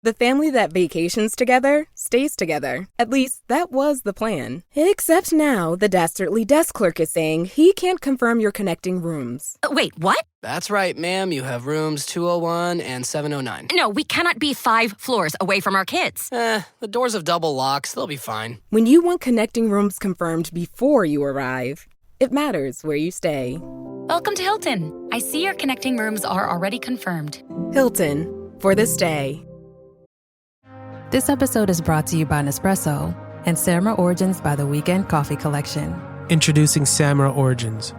The family that vacations together stays together. At least, that was the plan. Except now, the Dastardly desk clerk is saying he can't confirm your connecting rooms. Wait, what? That's right, ma'am. You have rooms 201 and 709. No, we cannot be 5 floors away from our kids. The doors have double locks. They'll be fine. When you want connecting rooms confirmed before you arrive, it matters where you stay. Welcome to Hilton. I see your connecting rooms are already confirmed. Hilton, for the stay. This episode is brought to you by Nespresso and Samra Origins by the Weekend Coffee Collection. Introducing Samra Origins.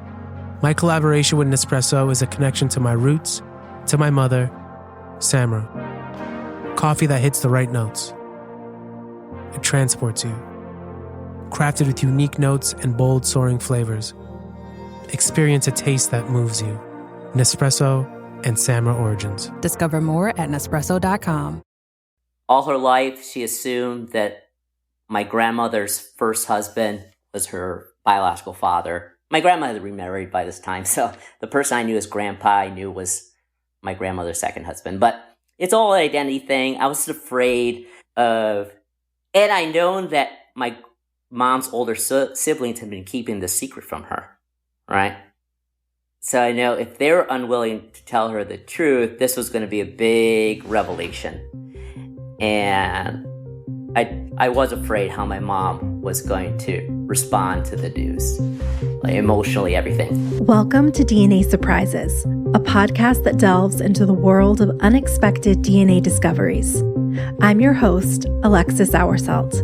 My collaboration with Nespresso is a connection to my roots, to my mother, Samra. Coffee that hits the right notes. It transports you. Crafted with unique notes and bold, soaring flavors. Experience a taste that moves you. Nespresso and Samra Origins. Discover more at Nespresso.com. All her life, she assumed that my grandmother's first husband was her biological father. My grandmother had remarried by this time, so the person I knew as grandpa I knew was my grandmother's second husband. But it's all an identity thing. I was afraid of... And I known that my mom's older siblings had been keeping the secret from her, right? So I know if they were unwilling to tell her the truth, this was going to be a big revelation. And I was afraid how my mom was going to respond to the news, like emotionally, everything. Welcome to DNA Surprises, a podcast that delves into the world of unexpected DNA discoveries. I'm your host, Alexis Auersalt.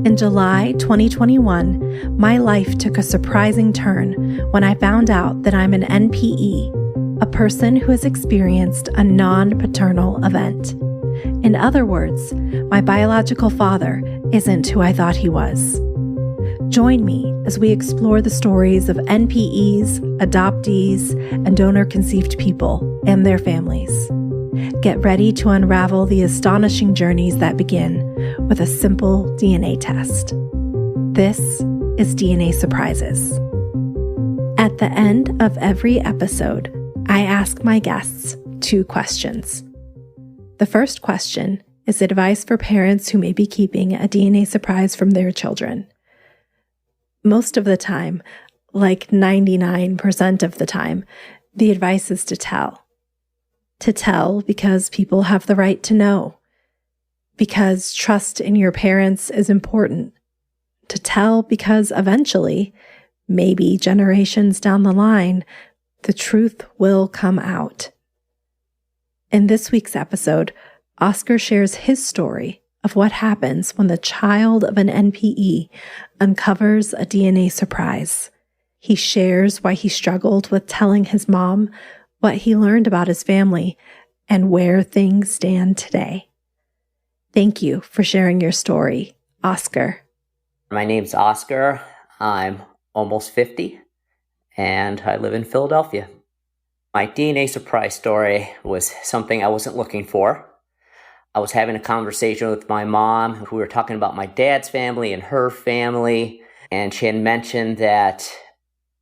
In July 2021, my life took a surprising turn when I found out that I'm an NPE, a person who has experienced a non-paternal event. In other words, my biological father isn't who I thought he was. Join me as we explore the stories of NPEs, adoptees, and donor-conceived people and their families. Get ready to unravel the astonishing journeys that begin with a simple DNA test. This is DNA Surprises. At the end of every episode, I ask my guests 2 questions. The first question is advice for parents who may be keeping a DNA surprise from their children. Most of the time, like 99% of the time, the advice is to tell. To tell because people have the right to know. Because trust in your parents is important. To tell because eventually, maybe generations down the line, the truth will come out. In this week's episode, Oscar shares his story of what happens when the child of an NPE uncovers a DNA surprise. He shares why he struggled with telling his mom, what he learned about his family, and where things stand today. Thank you for sharing your story, Oscar. My name's Oscar. I'm almost 50, and I live in Philadelphia. My DNA surprise story was something I wasn't looking for. I was having a conversation with my mom. We were talking about my dad's family and her family, and she had mentioned that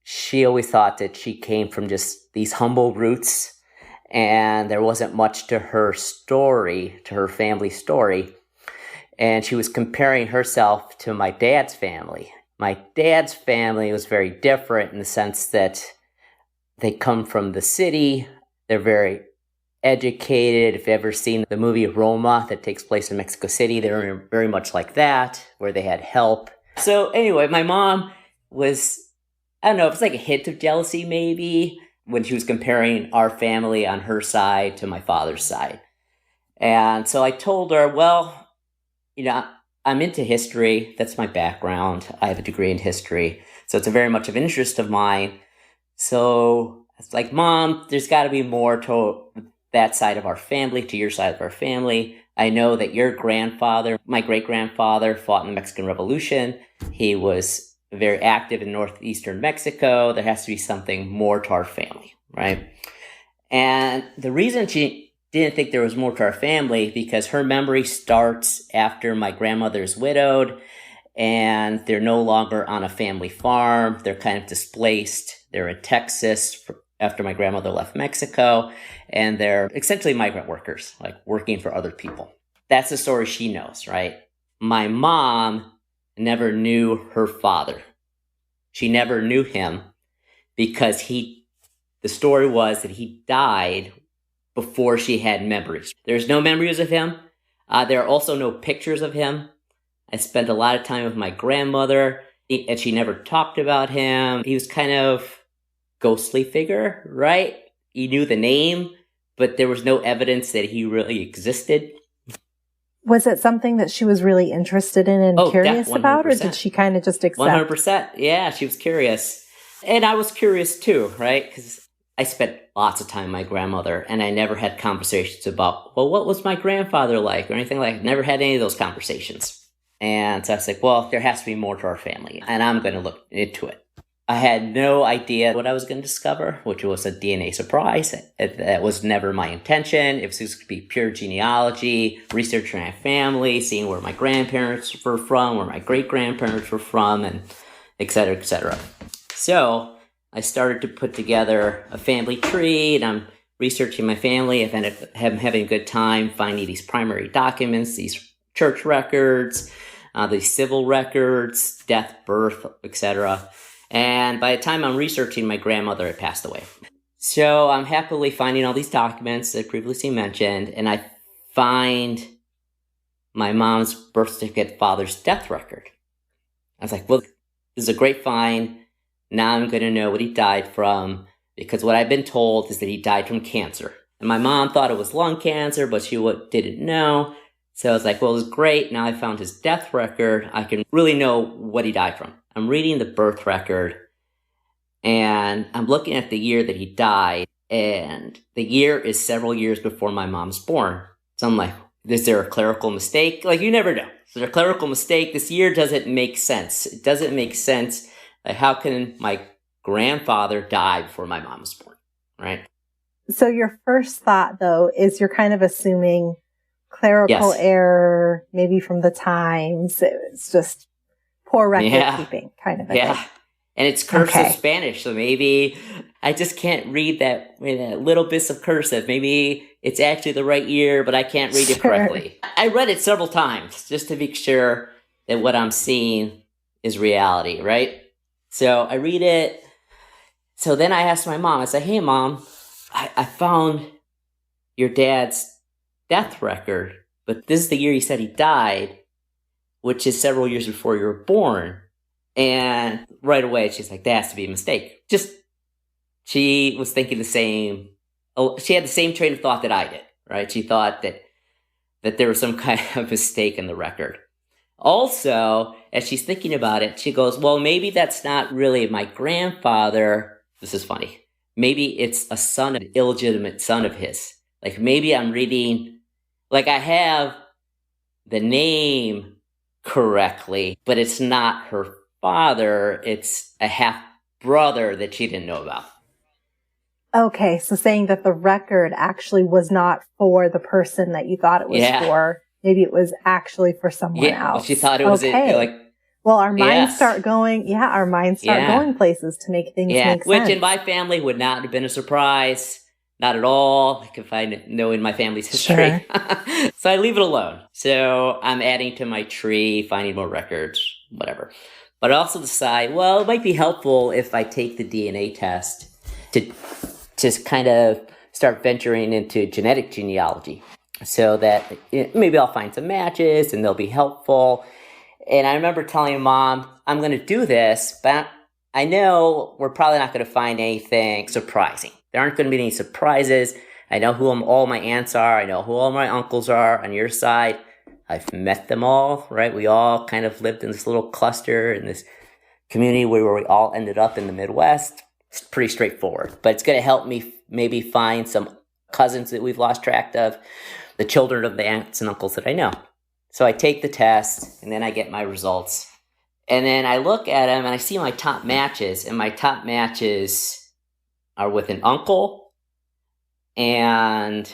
she always thought that she came from just these humble roots, and there wasn't much to her story, to her family story. And she was comparing herself to my dad's family. My dad's family was very different in the sense that they come from the city. They're very educated. If you've ever seen the movie Roma that takes place in Mexico City, they're very much like that, where they had help. So anyway, my mom was, I don't know, it was like a hint of jealousy maybe when she was comparing our family on her side to my father's side. And so I told her, well, you know, I'm into history. That's my background. I have a degree in history. So it's a very much of an interest of mine. So it's like, Mom, there's got to be more to that side of our family, to your side of our family. I know that your grandfather, my great-grandfather, fought in the Mexican Revolution. He was very active in northeastern Mexico. There has to be something more to our family, right? And the reason she didn't think there was more to our family because her memory starts after my grandmother's widowed and they're no longer on a family farm. They're kind of displaced. They're in Texas after my grandmother left Mexico, and they're essentially migrant workers, like working for other people. That's the story she knows, right? My mom never knew her father. She never knew him because the story was that he died before she had memories. There's no memories of him. There are also no pictures of him. I spent a lot of time with my grandmother, and she never talked about him. He was kind of ghostly figure, right? You knew the name, but there was no evidence that he really existed. Was it something that she was really interested in and curious about, or did she kind of just accept? 100%. Yeah, she was curious. And I was curious too, right? Because I spent lots of time with my grandmother, and I never had conversations about, well, what was my grandfather like or anything like that. Never had any of those conversations. And so I was like, well, there has to be more to our family, and I'm going to look into it. I had no idea what I was going to discover, which was a DNA surprise. That was never my intention. It was just going to be pure genealogy, researching my family, seeing where my grandparents were from, where my great-grandparents were from, and et cetera, et cetera. So I started to put together a family tree, and I'm researching my family. I'm having a good time finding these primary documents, these church records, these civil records, death, birth, etc. And by the time I'm researching, my grandmother had passed away. So I'm happily finding all these documents that I previously mentioned, and I find my mom's birth certificate, father's death record. I was like, well, this is a great find. Now I'm going to know what he died from, because what I've been told is that he died from cancer. And my mom thought it was lung cancer, but she didn't know. So I was like, well, it was great. Now I found his death record. I can really know what he died from. I'm reading the birth record, and I'm looking at the year that he died, and the year is several years before my mom's born. So I'm like, is there a clerical mistake? Like, you never know. Is there a clerical mistake? This year doesn't make sense. It doesn't make sense. Like, how can my grandfather die before my mom was born, right? So your first thought, though, is you're kind of assuming clerical error, maybe from the times. It's just poor record keeping kind of a thing. And it's cursive Spanish, so maybe I just can't read that little bits of cursive. Maybe it's actually the right year, but I can't read it correctly. I read it several times just to make sure that what I'm seeing is reality, right? So I read it. So then I asked my mom, I said, hey, Mom, I found your dad's death record, but this is the year he said he died, which is several years before you were born. And right away, she's like, that has to be a mistake. She was thinking the same. She had the same train of thought that I did, right? She thought that there was some kind of mistake in the record. Also, as she's thinking about it, she goes, well, maybe that's not really my grandfather. This is funny. Maybe it's an illegitimate son of his. Like, maybe I'm reading, like, I have the name correctly, but it's not her father. It's a half brother that she didn't know about. Okay, so saying that the record actually was not for the person that you thought it was for. Maybe it was actually for someone else. She thought it was well, our minds start going, going places to make things make sense. Which in my family would not have been a surprise. Not at all. I can find no in my family's history. Sure. So I leave it alone. So I'm adding to my tree, finding more records, whatever. But I also decide, well, it might be helpful if I take the DNA test to just kind of start venturing into genetic genealogy so that maybe I'll find some matches and they'll be helpful. And I remember telling Mom, I'm going to do this, but I know we're probably not going to find anything surprising. There aren't going to be any surprises. I know who all my aunts are. I know who all my uncles are on your side. I've met them all, right? We all kind of lived in this little cluster in this community where we all ended up in the Midwest. It's pretty straightforward, but it's going to help me maybe find some cousins that we've lost track of, the children of the aunts and uncles that I know. So I take the test, and then I get my results. And then I look at them, and I see my top matches, and my top matches are with an uncle and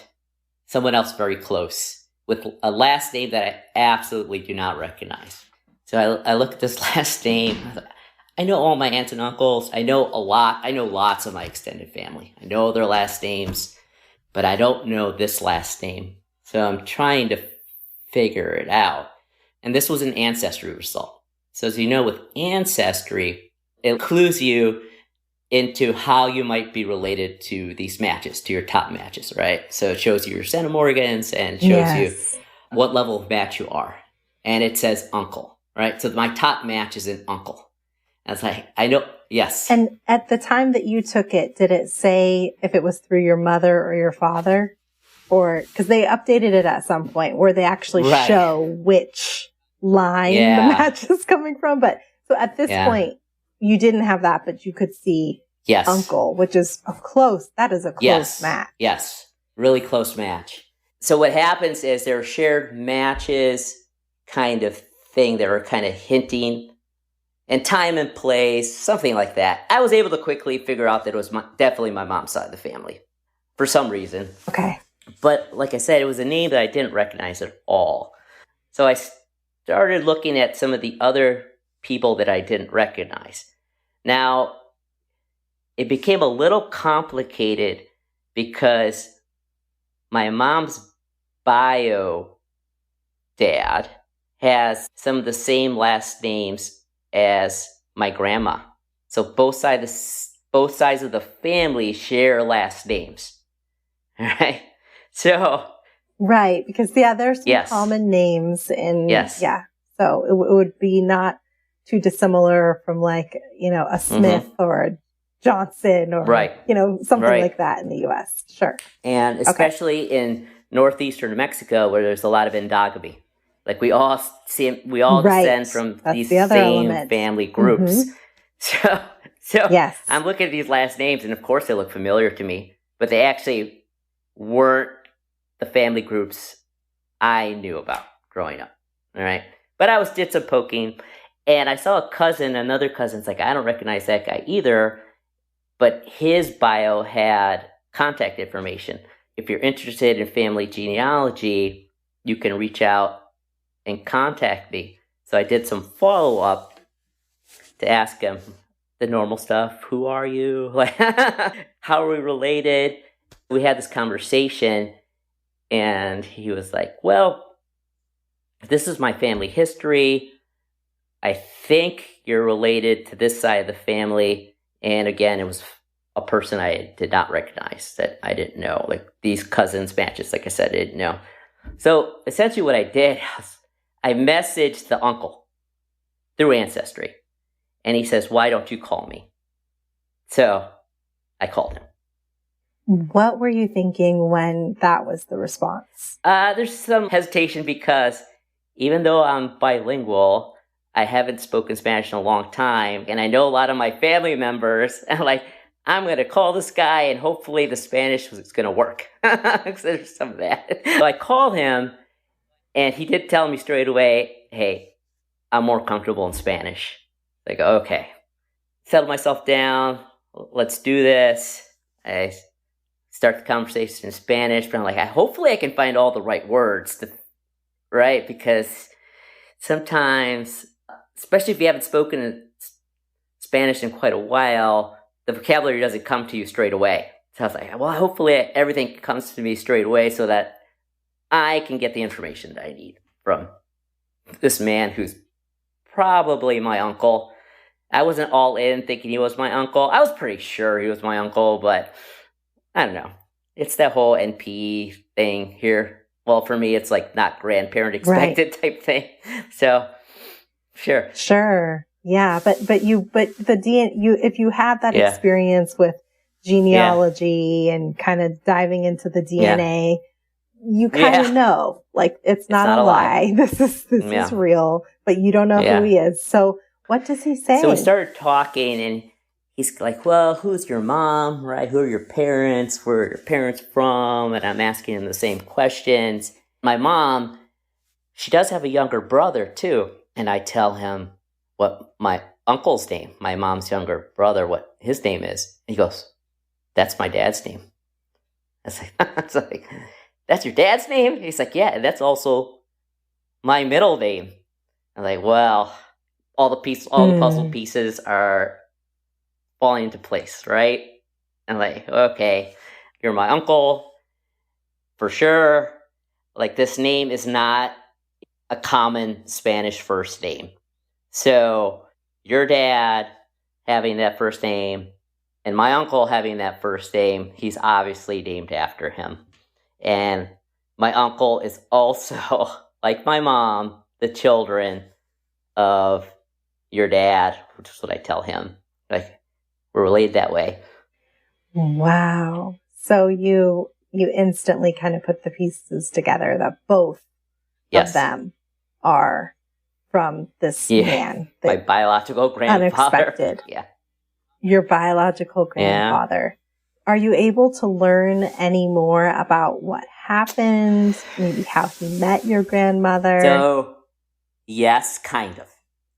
someone else very close with a last name that I absolutely do not recognize. So I look at this last name. I know all my aunts and uncles. I know a lot. I know lots of my extended family. I know their last names, but I don't know this last name. So I'm trying to figure it out. And this was an ancestry result. So as you know, with ancestry, it clues you into how you might be related to these matches, to your top matches, right? So it shows you your centimorgans and shows you what level of match you are. And it says uncle, right? So my top match is an uncle. I was like, I know, yes. And at the time that you took it, did it say if it was through your mother or your father? Or, because they updated it at some point where they actually show which line the match is coming from. But so at this point, you didn't have that, but you could see uncle, which is that is a close match. Yes, really close match. So what happens is there are shared matches kind of thing that are kind of hinting and time and place, something like that. I was able to quickly figure out that it was definitely my mom's side of the family for some reason. Okay. But like I said, it was a name that I didn't recognize at all. So I started looking at some of the other people that I didn't recognize. Now, it became a little complicated because my mom's bio dad has some of the same last names as my grandma. So both sides of the family share last names. All right? So... Right, because, there's some common names in... So it would be not too dissimilar from like, a Smith or a Johnson or, something like that in the U.S. Sure. And especially in northeastern Mexico where there's a lot of endogamy. Like we all descend from these same family groups. So I'm looking at these last names and of course they look familiar to me, but they actually weren't the family groups I knew about growing up. All right. But I did some poking and I saw another cousin's like, I don't recognize that guy either, but his bio had contact information. If you're interested in family genealogy, you can reach out and contact me. So I did some follow-up to ask him the normal stuff. Who are you? Like, how are we related? We had this conversation and he was like, well, this is my family history. I think you're related to this side of the family. And again, it was a person I did not recognize that I didn't know. Like these cousins matches, like I said, I didn't know. So essentially what I did was I messaged the uncle through Ancestry. And he says, why don't you call me? So I called him. What were you thinking when that was the response? There's some hesitation because even though I'm bilingual, I haven't spoken Spanish in a long time. And I know a lot of my family members. And I'm going to call this guy and hopefully the Spanish is going to work. Because there's some of that. So I called him and he did tell me straight away, hey, I'm more comfortable in Spanish. Like, okay. Settle myself down. Let's do this. I start the conversation in Spanish, but I'm like, hopefully I can find all the right words, right? Because sometimes, especially if you haven't spoken Spanish in quite a while, the vocabulary doesn't come to you straight away. So I was like, well, hopefully everything comes to me straight away so that I can get the information that I need from this man who's probably my uncle. I wasn't all in thinking he was my uncle. I was pretty sure he was my uncle, but I don't know. It's that whole NP thing here. Well, for me, it's like not grandparent expected type thing. So, sure. Sure. Yeah. But the DNA, if you have that experience with genealogy and kind of diving into the DNA, you kind of know, like, it's not a lie. This is real, but you don't know who he is. So what does he say? So we started talking and he's like, well, who's your mom, right? Who are your parents? Where are your parents from? And I'm asking him the same questions. My mom, she does have a younger brother too. And I tell him what my uncle's name, my mom's younger brother, what his name is. He goes, that's my dad's name. I was like, that's your dad's name? He's like, yeah, that's also my middle name. I'm like, well, all the puzzle pieces are falling into place, right? I'm like, okay, you're my uncle, for sure. Like, this name is not a common Spanish first name. So your dad having that first name and my uncle having that first name, he's obviously named after him. And my uncle is also, like my mom, the children of your dad, which is what I tell him. Like, we're related that way. Wow. So you instantly kind of put the pieces together that both of them are from this man. My biological grandfather. Unexpected. Yeah. Your biological grandfather. Yeah. Are you able to learn any more about what happened? Maybe how he met your grandmother? So, yes, kind of,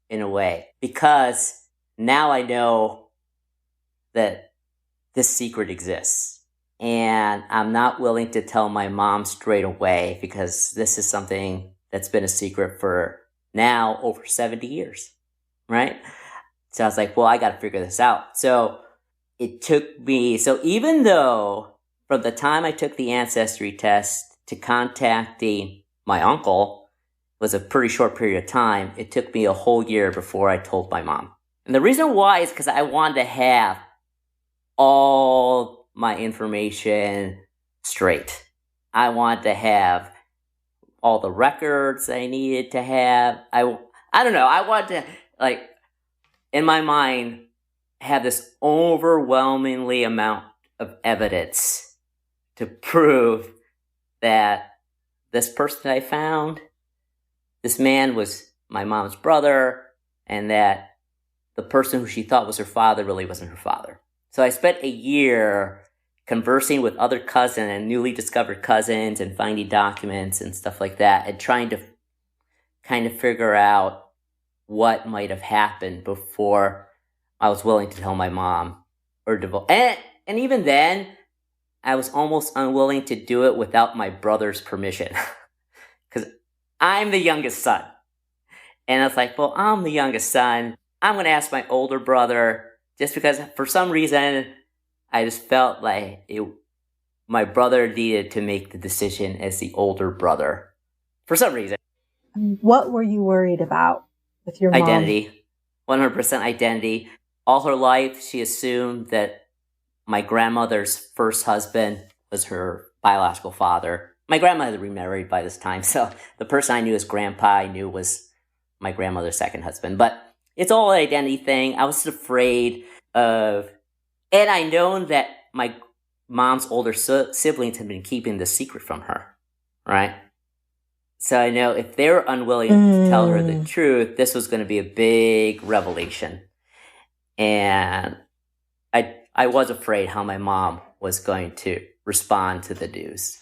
in a way. Because now I know that this secret exists. And I'm not willing to tell my mom straight away because this is something that's been a secret for now over 70 years, right? So I was like, well, I got to figure this out. So it took me, so even though from the time I took the ancestry test to contacting my uncle was a pretty short period of time, it took me a whole year before I told my mom. And the reason why is because I wanted to have all my information straight. I wanted to have all the records I needed to have. I don't know. I wanted to, like, in my mind, have this overwhelmingly amount of evidence to prove that this person that I found, this man was my mom's brother, and that the person who she thought was her father really wasn't her father. So I spent a year conversing with other cousins and newly discovered cousins and finding documents and stuff like that and trying to kind of figure out what might have happened before I was willing to tell my mom or divulge. And even then, I was almost unwilling to do it without my brother's permission because I'm the youngest son. And I was like, well, I'm the youngest son. I'm going to ask my older brother just because for some reason I just felt like my brother needed to make the decision as the older brother for some reason. What were you worried about with your mom? Identity. 100% identity. All her life, she assumed that my grandmother's first husband was her biological father. My grandmother had remarried by this time, so the person I knew as grandpa I knew was my grandmother's second husband. But it's all an identity thing. I was afraid of... And I known that my mom's older siblings had been keeping the secret from her, right? So I know if they were unwilling to tell her the truth, this was going to be a big revelation. And I was afraid how my mom was going to respond to the news,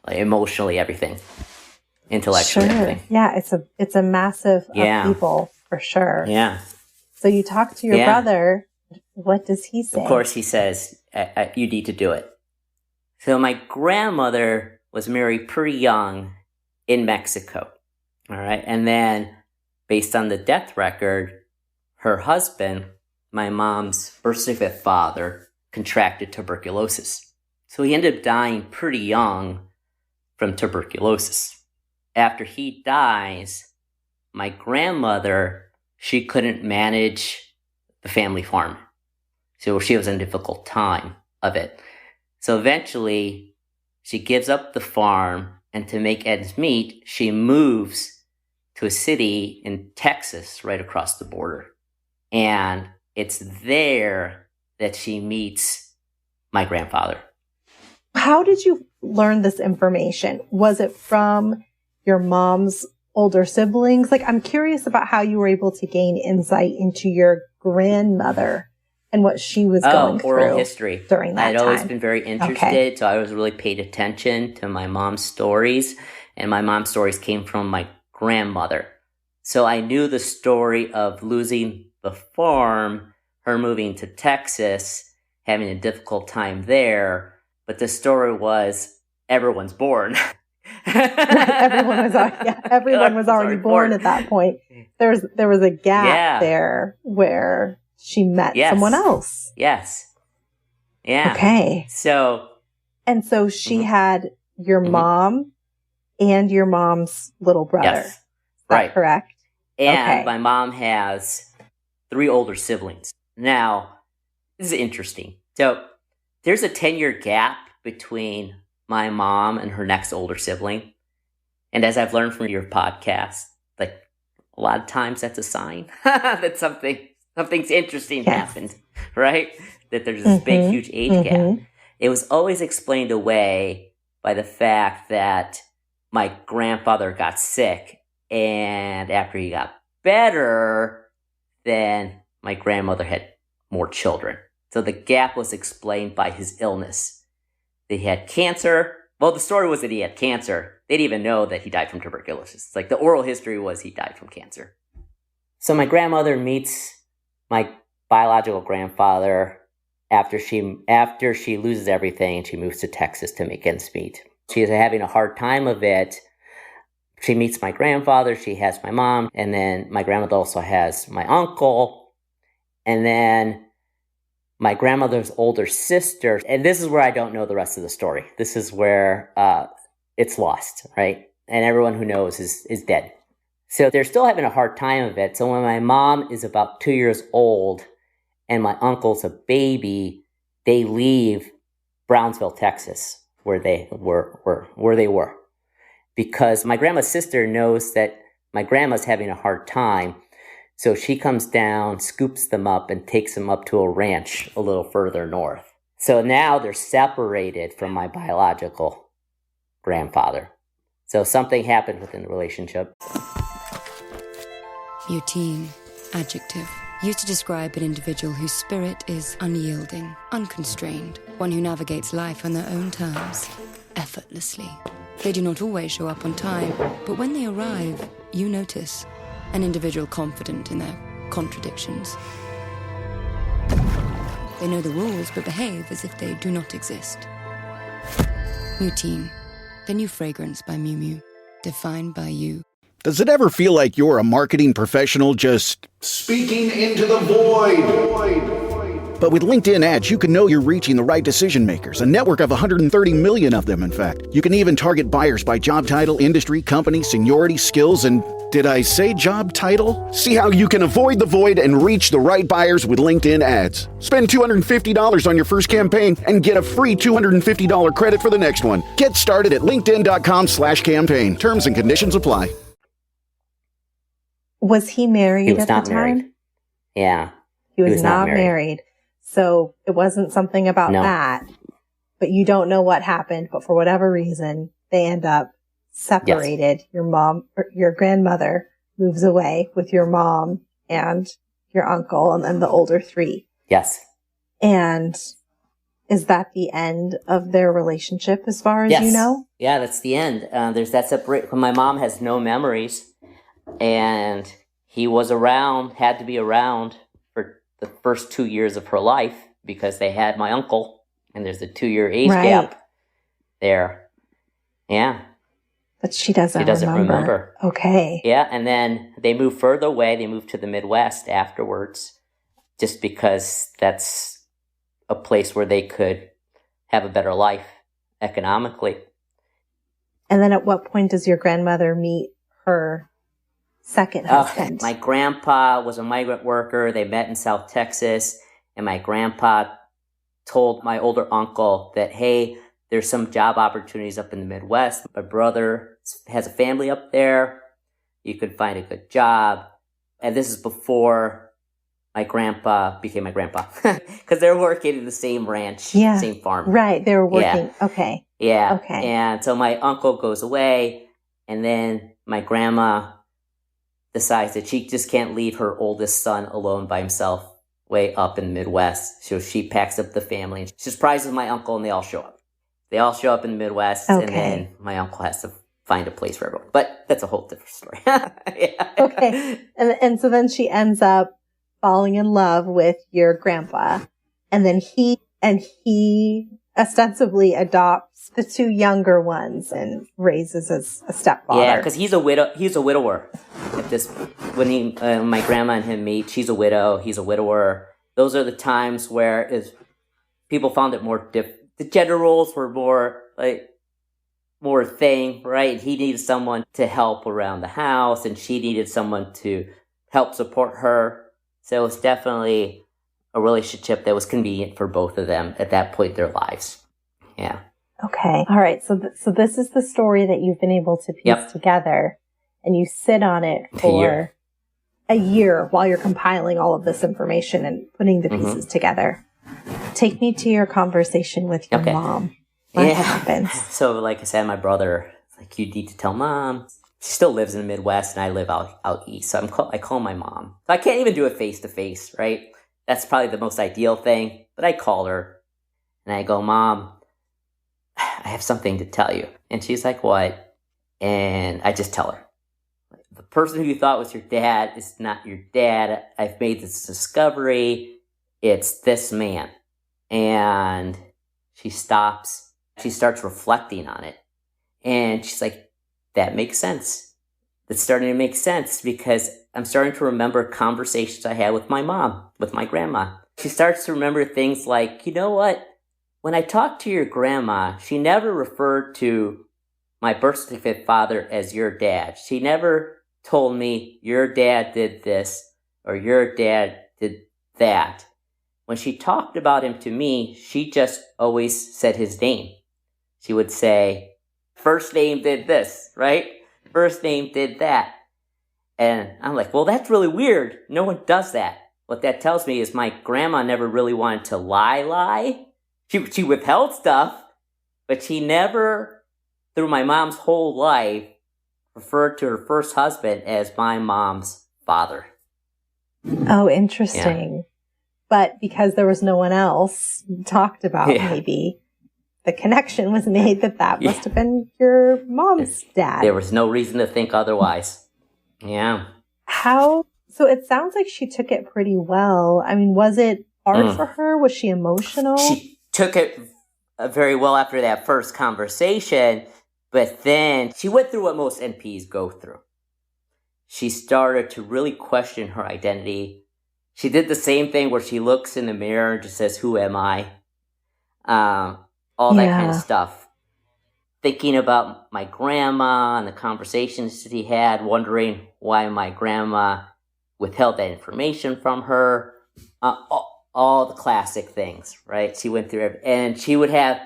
like emotionally, everything, intellectually, everything. Yeah, it's a massive upheaval for sure. Yeah. So you talk to your brother. What does he say? Of course, he says, you need to do it. So my grandmother was married pretty young in Mexico. All right. And then based on the death record, her husband, my mom's birth certificate father, contracted tuberculosis. So he ended up dying pretty young from tuberculosis. After he dies, my grandmother, she couldn't manage the family farm. So she was in a difficult time of it. So eventually, she gives up the farm, and to make ends meet, she moves to a city in Texas right across the border. And it's there that she meets my grandfather. How did you learn this information? Was it from your mom's older siblings? Like, I'm curious about how you were able to gain insight into your grandmother and what she was going through. Oral history. During that time. I'd always been very interested, so I was really paid attention to my mom's stories. And my mom's stories came from my grandmother. So I knew the story of losing the farm, her moving to Texas, having a difficult time there. But the story was, everyone's born. Everyone was already born at that point. There was a gap there where she met someone else. Yes. Yeah. Okay. So she had your mom and your mom's little brother. Yes. Right. correct? And Okay. my mom has 3 older siblings. Now, this is interesting. So there's a 10-year gap between my mom and her next older sibling. And as I've learned from your podcast, like a lot of times that's a sign that something's interesting happened, right? That there's this big, huge age gap. It was always explained away by the fact that my grandfather got sick, and after he got better, then my grandmother had more children. So the gap was explained by his illness. He had cancer. Well, the story was that he had cancer. They didn't even know that he died from tuberculosis. Like the oral history was he died from cancer. So my grandmother meets my biological grandfather after she loses everything and she moves to Texas to make ends meet. She is having a hard time of it. She meets my grandfather, she has my mom, and then my grandmother also has my uncle, and then my grandmother's older sister. And this is where I don't know the rest of the story. This is where it's lost, right? And everyone who knows is dead. So they're still having a hard time of it. So when my mom is about 2 years old and my uncle's a baby, they leave Brownsville, Texas, where they were. Because my grandma's sister knows that my grandma's having a hard time. So she comes down, scoops them up, and takes them up to a ranch a little further north. So now they're separated from my biological grandfather. So something happened within the relationship. Routine, adjective, used to describe an individual whose spirit is unyielding, unconstrained, one who navigates life on their own terms, effortlessly. They do not always show up on time, but when they arrive, you notice an individual confident in their contradictions. They know the rules, but behave as if they do not exist. Routine, the new fragrance by Miu Miu, defined by you. Does it ever feel like you're a marketing professional just speaking into the void? But with LinkedIn ads, you can know you're reaching the right decision makers, a network of 130 million of them, in fact. You can even target buyers by job title, industry, company, seniority, skills, and did I say job title? See how you can avoid the void and reach the right buyers with LinkedIn ads. Spend $250 on your first campaign and get a free $250 credit for the next one. Get started at linkedin.com/campaign. Terms and conditions apply. Was he married He was at the not time? married. Yeah. He was not married. So it wasn't something about that. But you don't know what happened. But for whatever reason, they end up separated. Yes. Your mom, or your grandmother moves away with your mom and your uncle and then the older 3. Yes. And is that the end of their relationship as far as you know? Yeah, that's the end. There's that separate. My mom has no memories, and he was around, had to be around for the first 2 years of her life because they had my uncle, and there's a 2-year age gap there. Yeah. But she doesn't remember. Okay. Yeah, and then they moved further away. They moved to the Midwest afterwards just because that's a place where they could have a better life economically. And then at what point does your grandmother meet her second husband? My grandpa was a migrant worker. They met in South Texas, and my grandpa told my older uncle that, hey, there's some job opportunities up in the Midwest. My brother has a family up there. You could find a good job. And this is before my grandpa became my grandpa. Because they were working in the same ranch, same farm. Right, they were working. Yeah. Okay. Yeah. Okay. And so my uncle goes away, and then my grandma decides that she just can't leave her oldest son alone by himself way up in the Midwest. So she packs up the family. She surprises my uncle, and they all show up. They all show up in the Midwest, and then my uncle has to find a place for everyone. But that's a whole different story. Okay. And so then she ends up falling in love with your grandpa. And then he ostensibly adopts the 2 younger ones and raises a stepfather. Yeah, because he's a widower. When my grandma and him meet, she's a widow. He's a widower. Those are the times where people found it more the gender roles were more thing, right? He needed someone to help around the house, and she needed someone to help support her. So it was definitely a relationship that was convenient for both of them at that point in their lives. Yeah. Okay. All right. So this is the story that you've been able to piece together, and you sit on it for a year while you're compiling all of this information and putting the pieces together. Take me to your conversation with your mom. What happens? So like I said, my brother, like, you need to tell Mom. She still lives in the Midwest, and I live out east. So I call my mom. So I can't even do it face-to-face, right? That's probably the most ideal thing. But I call her, and I go, Mom, I have something to tell you. And she's like, what? And I just tell her. The person who you thought was your dad is not your dad. I've made this discovery. It's this man. And she stops. She starts reflecting on it. And she's like, that makes sense. It's starting to make sense because I'm starting to remember conversations I had with my mom, with my grandma. She starts to remember things like, you know what? When I talked to your grandma, she never referred to my birth certificate father as your dad. She never told me your dad did this or your dad did that. When she talked about him to me, she just always said his name. She would say, first name did this, right? First name did that. And I'm like, well, that's really weird. No one does that. What that tells me is my grandma never really wanted to lie. She withheld stuff, but she never, through my mom's whole life, referred to her first husband as my mom's father. Oh, interesting. Yeah. But because there was no one else talked about, maybe the connection was made that must have been your mom's dad. There was no reason to think otherwise. Yeah. So it sounds like she took it pretty well. I mean, was it hard for her? Was she emotional? She took it very well after that first conversation, but then she went through what most NPs go through. She started to really question her identity. She did the same thing where she looks in the mirror and just says, who am I? All that kind of stuff. Thinking about my grandma and the conversations that he had, wondering why my grandma withheld that information from her. All the classic things, right? She went through and she would have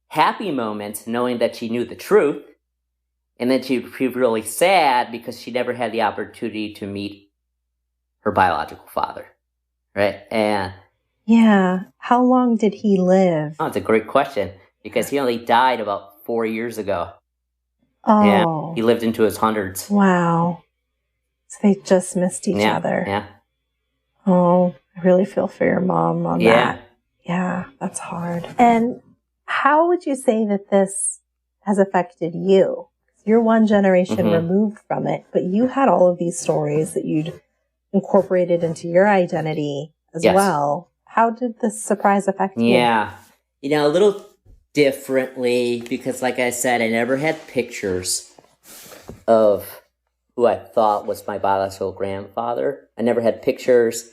happy moments knowing that she knew the truth. And then she'd be really sad because she never had the opportunity to meet her biological father, right? And how long did he live? Oh, it's a great question because he only died about 4 years ago. Oh. Yeah, he lived into his hundreds. Wow. So they just missed each other. Yeah. Oh, I really feel for your mom on that. Yeah, that's hard. And how would you say that this has affected you? You're one generation removed from it, but you had all of these stories that you'd incorporated into your identity as well. How did this surprise affect you? Yeah, a little differently because, like I said, I never had pictures of who I thought was my biological grandfather. I never had pictures.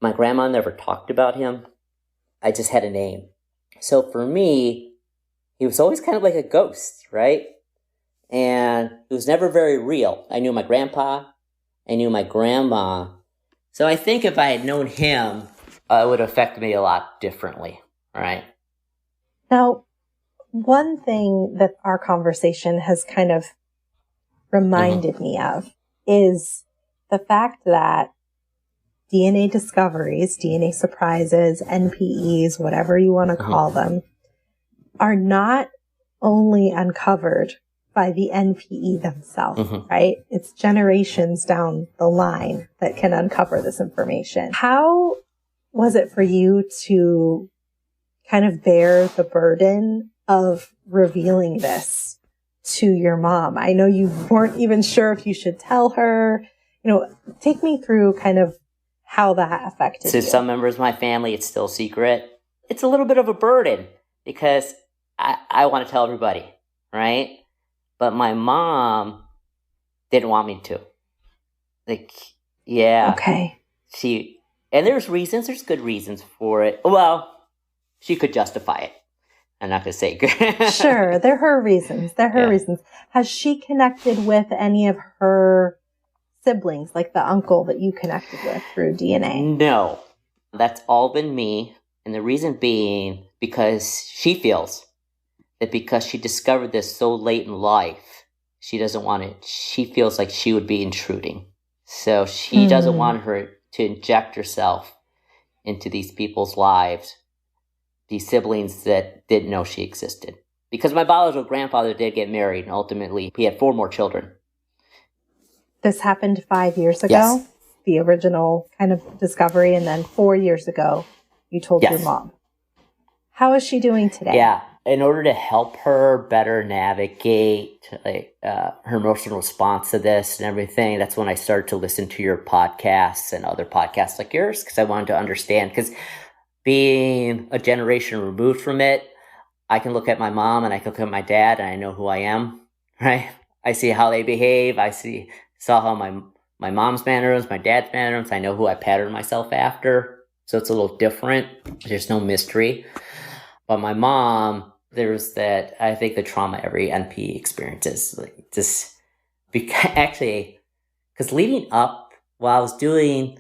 My grandma never talked about him. I just had a name. So for me, he was always kind of like a ghost, right? And it was never very real. I knew my grandpa. I knew my grandma. So I think if I had known him, it would affect me a lot differently, right? Now, one thing that our conversation has kind of reminded me of is the fact that DNA discoveries, DNA surprises, NPEs, whatever you want to call them, are not only uncovered by the NPE themselves, right? It's generations down the line that can uncover this information. How was it for you to kind of bear the burden of revealing this to your mom? I know you weren't even sure if you should tell her. Take me through kind of how that affected you. To some members of my family, it's still secret. It's a little bit of a burden because I want to tell everybody, right? But my mom didn't want me to. Okay. And there's good reasons for it. Well, she could justify it. I'm not going to say. Sure, they're her reasons. Reasons. Has she connected with any of her siblings, like the uncle that you connected with through DNA? No, that's all been me. And the reason being because she feels that because she discovered this so late in life, she doesn't want it. She feels like she would be intruding. So she doesn't want her to inject herself into these people's lives, these siblings that didn't know she existed. Because my biological grandfather did get married, and ultimately he had 4 more children. This happened 5 years ago? Yes. The original kind of discovery, and then 4 years ago, you told your mom. How is she doing today? Yeah. In order to help her better navigate her emotional response to this and everything, that's when I started to listen to your podcasts and other podcasts like yours, because I wanted to understand. Because being a generation removed from it, I can look at my mom and I can look at my dad and I know who I am, right? I see how they behave. Saw how my mom's mannerisms, my dad's mannerisms. I know who I pattern myself after. So it's a little different. There's no mystery. But my mom, there's that, I think the trauma every NP experiences. Like just, because leading up, while I was doing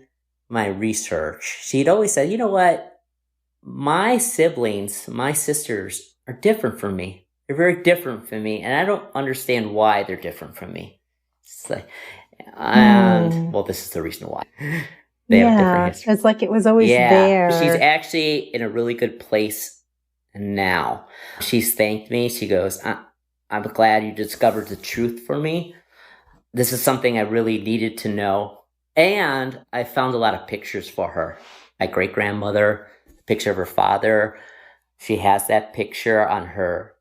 my research, she'd always said, you know what? My siblings, my sisters are different from me. They're very different from me. And I don't understand why they're different from me. It's like, well, this is the reason why. They have a different history. It's like it was always there. She's actually in a really good place now. She's thanked me. She goes, I'm glad you discovered the truth for me. This is something I really needed to know. And I found a lot of pictures for her. My great-grandmother, a picture of her father. She has that picture on her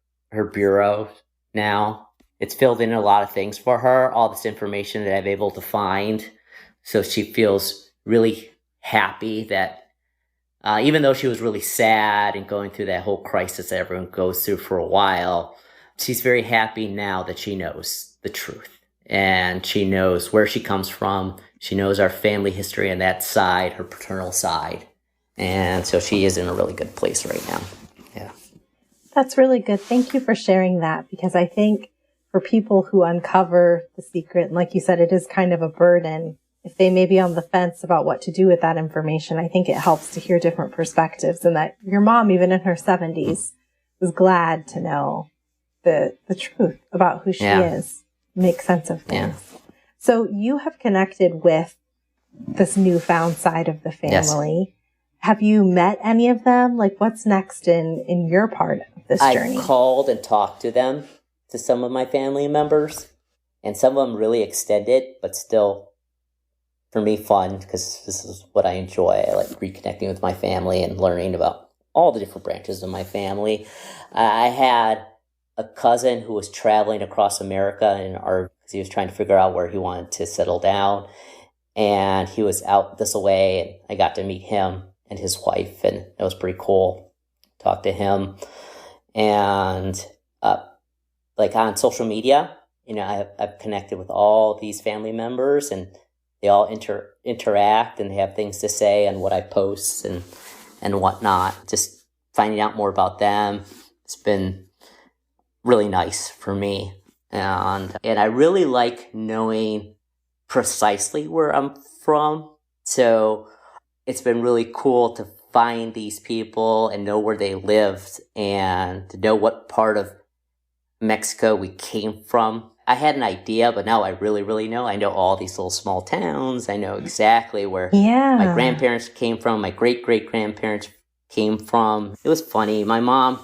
bureau now. It's filled in a lot of things for her, all this information that I'm able to find. So she feels really happy that even though she was really sad and going through that whole crisis that everyone goes through for a while, she's very happy now that she knows the truth. And she knows where she comes from. She knows our family history on that side, her paternal side. And so she is in a really good place right now. Yeah. That's really good. Thank you for sharing that, because I think for people who uncover the secret, and like you said, it is kind of a burden. If they may be on the fence about what to do with that information, I think it helps to hear different perspectives, and that your mom, even in her 70s, was glad to know the truth about who she is, make sense of things. Yeah. So you have connected with this newfound side of the family. Yes. Have you met any of them? Like, what's next in your part of this journey? I called and talked to them, to some of my family members, and some of them really extended, but still, for me, fun, because this is what I enjoy. I like reconnecting with my family and learning about all the different branches of my family. I had a cousin who was traveling across America because he was trying to figure out where he wanted to settle down, and he was out this away, and I got to meet him and his wife, and it was pretty cool. Talk to him, and like on social media, I've connected with all these family members, and they all interact, and they have things to say on what I post and whatnot. Just finding out more about them, it's been really nice for me, and I really like knowing precisely where I'm from. So it's been really cool to find these people and know where they lived and to know what part of Mexico we came from. I had an idea, but now I really, really know. I know all these little small towns. I know exactly where my grandparents came from, my great-great-grandparents came from. It was funny. My mom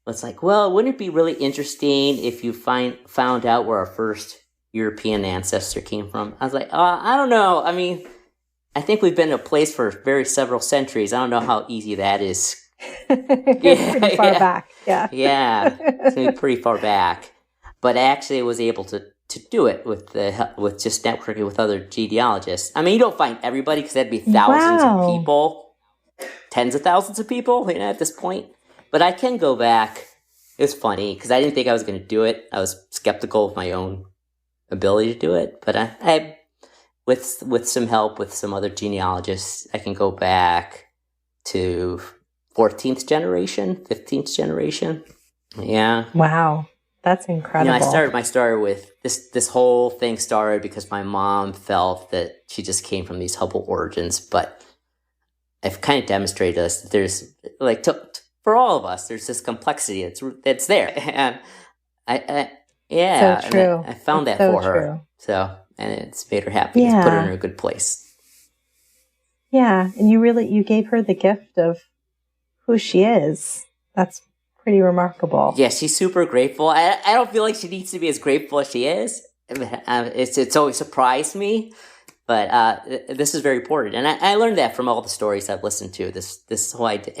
was like, well, wouldn't it be really interesting if you found out where our first European ancestor came from? I was like, I don't know. I mean, I think we've been in a place for several centuries. I don't know how easy that is. Pretty far back. Yeah. Yeah. It's going to be pretty far back. But I actually was able to do it with just networking with other genealogists. I mean, you don't find everybody because that'd be thousands of people, tens of thousands of people, at this point. But I can go back. It was funny because I didn't think I was going to do it. I was skeptical of my own ability to do it. But I with some help with some other genealogists, I can go back to 14th generation, 15th generation. Yeah. Wow. That's incredible. I started my story with this whole thing started because my mom felt that she just came from these humble origins, but I've kind of demonstrated to us that there's, like, for all of us, there's this complexity that's there. And So true. I found it's that so for her. True. So, and it's made her happy. It's put her in a good place. Yeah. And you gave her the gift of who she is. That's pretty remarkable. Yeah, she's super grateful. I don't feel like she needs to be as grateful as she is. It's always surprised me, but this is very important. And I learned that from all the stories I've listened to. This whole idea.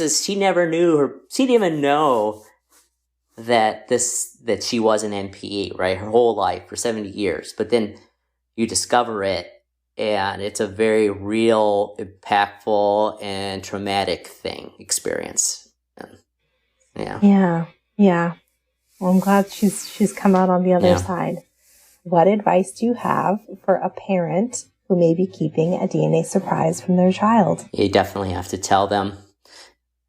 She never knew she didn't even know that she was an NPE, right? Her whole life for 70 years. But then you discover it, and it's a very real, impactful, and traumatic experience. Yeah. Well, I'm glad she's come out on the other side. What advice do you have for a parent who may be keeping a DNA surprise from their child? You definitely have to tell them,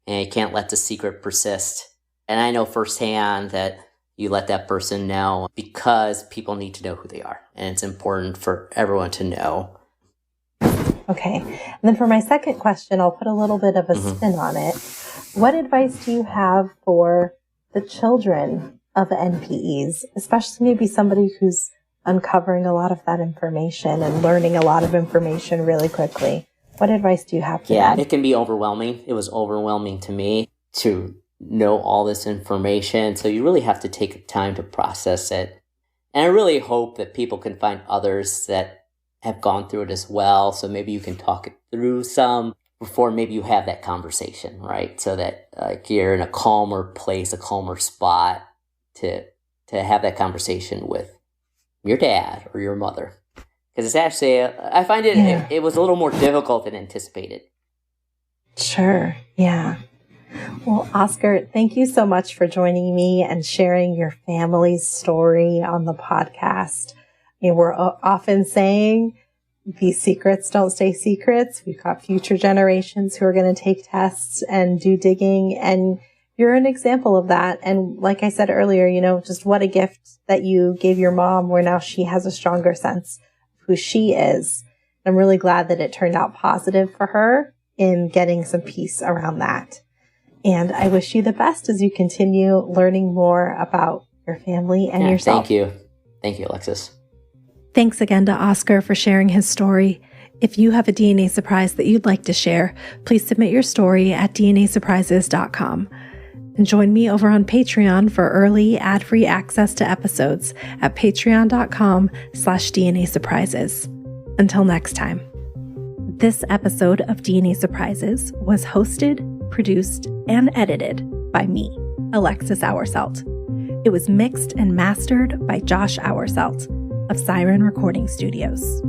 and you can't let the secret persist. And I know firsthand that you let that person know because people need to know who they are, and it's important for everyone to know. Okay. And then for my second question, I'll put a little bit of a spin on it. What advice do you have for the children of NPEs, especially maybe somebody who's uncovering a lot of that information and learning a lot of information really quickly? What advice do you have for them? It can be overwhelming. It was overwhelming to me to know all this information. So you really have to take time to process it. And I really hope that people can find others that have gone through it as well. So maybe you can talk it through some before maybe you have that conversation, right? So that you're in a calmer place, a calmer spot to have that conversation with your dad or your mother. Because it's actually, I find it was a little more difficult than anticipated. Sure, yeah. Well, Oscar, thank you so much for joining me and sharing your family's story on the podcast. We're often saying these secrets don't stay secrets. We've got future generations who are going to take tests and do digging, and you're an example of that. And like I said earlier, just what a gift that you gave your mom, where now she has a stronger sense of who she is. I'm really glad that it turned out positive for her in getting some peace around that. And I wish you the best as you continue learning more about your family and yourself. Thank you. Thank you, Alexis. Thanks again to Oscar for sharing his story. If you have a DNA surprise that you'd like to share, please submit your story at dnasurprises.com. And join me over on Patreon for early ad-free access to episodes at patreon.com/DNA Surprises. Until next time. This episode of DNA Surprises was hosted, produced, and edited by me, Alexis Auersalt. It was mixed and mastered by Josh Auersalt of Siren Recording Studios.